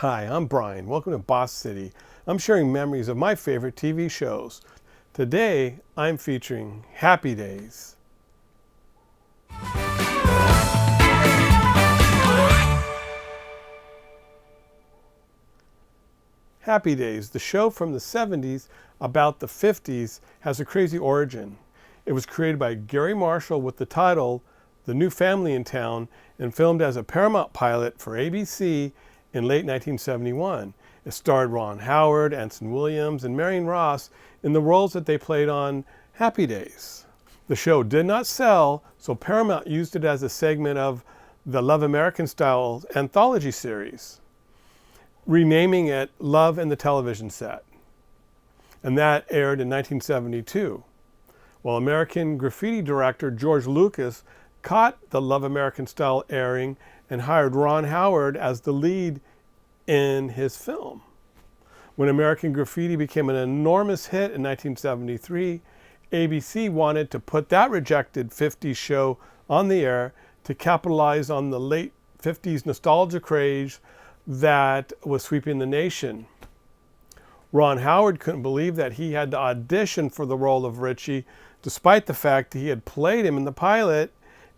Hi, I'm Brian. Welcome to Boss City. I'm sharing memories of my favorite TV shows. Today, I'm featuring Happy Days. Happy Days, the show from the 70s about the 50s, has a crazy origin. It was created by Gary Marshall with the title The New Family in Town and filmed as a Paramount pilot for ABC in late 1971. It starred Ron Howard, Anson Williams, and Marion Ross in the roles that they played on Happy Days. The show did not sell, so Paramount used it as a segment of the Love American Style anthology series, renaming it Love and the Television Set. And that aired in 1972. Well, American Graffiti director George Lucas caught the Love American Style airing and hired Ron Howard as the lead in his film. When American Graffiti became an enormous hit in 1973, ABC wanted to put that rejected 50s show on the air to capitalize on the late 50s nostalgia craze that was sweeping the nation. Ron Howard couldn't believe that he had to audition for the role of Richie, despite the fact that he had played him in the pilot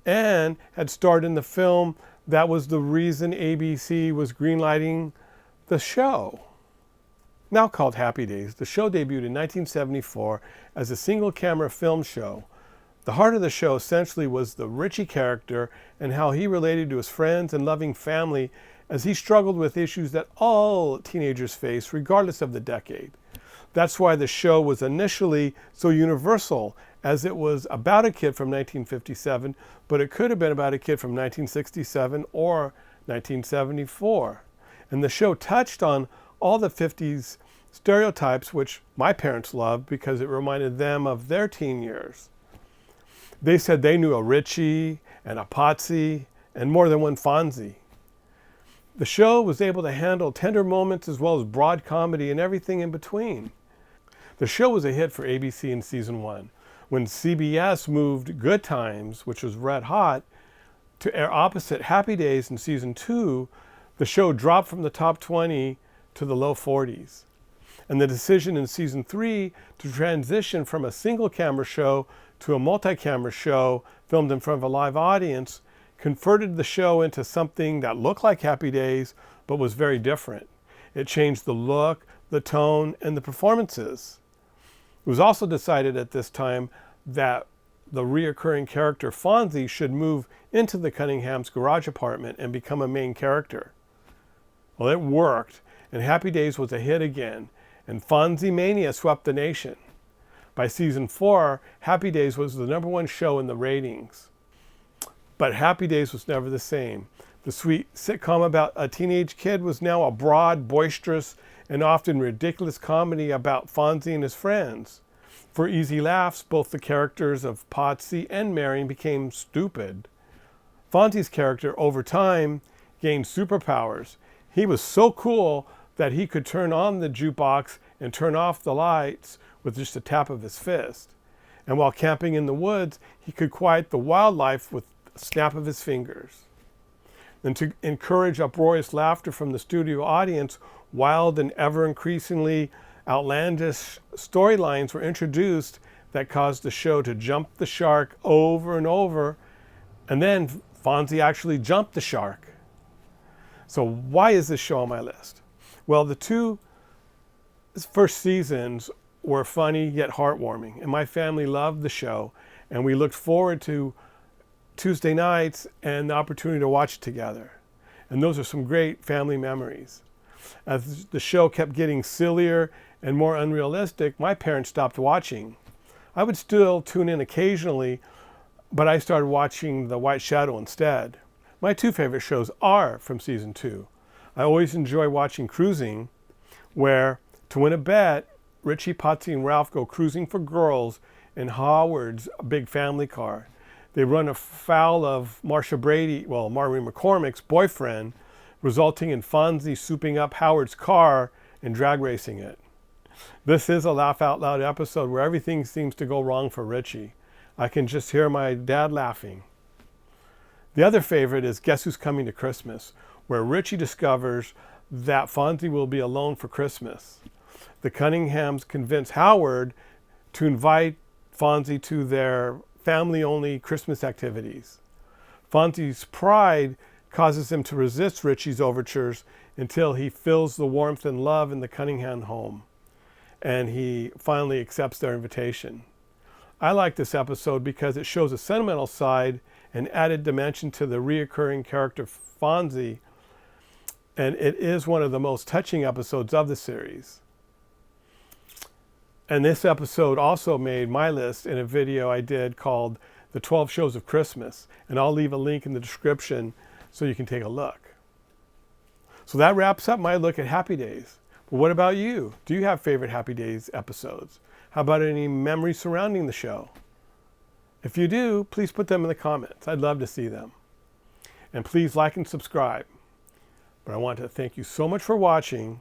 and had starred in the film that was the reason ABC was greenlighting the show. Now called Happy Days, the show debuted in 1974 as a single-camera film show. The heart of the show essentially was the Richie character and how he related to his friends and loving family as he struggled with issues that all teenagers face regardless of the decade. That's why the show was initially so universal, as it was about a kid from 1957, but it could have been about a kid from 1967 or 1974. And the show touched on all the 50s stereotypes, which my parents loved because it reminded them of their teen years. They said they knew a Richie and a Potsy and more than one Fonzie. The show was able to handle tender moments as well as broad comedy and everything in between. The show was a hit for ABC in season 1. When CBS moved Good Times, which was red hot, to air opposite Happy Days in season 2, the show dropped from the top 20 to the low 40s. And the decision in season 3 to transition from a single camera show to a multi-camera show filmed in front of a live audience converted the show into something that looked like Happy Days, but was very different. It changed the look, the tone, and the performances. It was also decided at this time that the reoccurring character Fonzie should move into the Cunningham's garage apartment and become a main character. Well, it worked, and Happy Days was a hit again, and Fonzie-mania swept the nation. By season 4, Happy Days was the #1 show in the ratings. But Happy Days was never the same. The sweet sitcom about a teenage kid was now a broad, boisterous, and often ridiculous comedy about Fonzie and his friends. For easy laughs, both the characters of Potsy and Marion became stupid. Fonzie's character, over time, gained superpowers. He was so cool that he could turn on the jukebox and turn off the lights with just a tap of his fist. And while camping in the woods, he could quiet the wildlife with a snap of his fingers. And to encourage uproarious laughter from the studio audience, wild and ever increasingly outlandish storylines were introduced that caused the show to jump the shark over and over. And then Fonzie actually jumped the shark. So why is this show on my list? Well, the 2 first seasons were funny yet heartwarming, and my family loved the show, and we looked forward to Tuesday nights and the opportunity to watch it together. And those are some great family memories. As the show kept getting sillier and more unrealistic, my parents stopped watching. I would still tune in occasionally, but I started watching The White Shadow instead. My 2 favorite shows are from season 2. I always enjoy watching Cruising, where, to win a bet, Richie, Potsy, and Ralph go cruising for girls in Howard's big family car. They run afoul of Maureen McCormick's boyfriend, resulting in Fonzie souping up Howard's car and drag racing it. This is a laugh out loud episode where everything seems to go wrong for Richie. I can just hear my dad laughing. The other favorite is Guess Who's Coming to Christmas, where Richie discovers that Fonzie will be alone for Christmas. The Cunninghams convince Howard to invite Fonzie to their family-only Christmas activities. Fonzie's pride causes him to resist Richie's overtures until he feels the warmth and love in the Cunningham home, and he finally accepts their invitation. I like this episode because it shows a sentimental side and added dimension to the reoccurring character Fonzie, and it is one of the most touching episodes of the series. And this episode also made my list in a video I did called The 12 Shows of Christmas, and I'll leave a link in the description so you can take a look. So that wraps up my look at Happy Days. But what about you? Do you have favorite Happy Days episodes? How about any memories surrounding the show? If you do, please put them in the comments. I'd love to see them. And please like and subscribe. But I want to thank you so much for watching.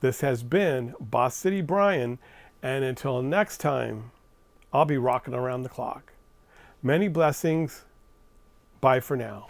This has been Boss City Brian, and until next time, I'll be rocking around the clock. Many blessings. Bye for now.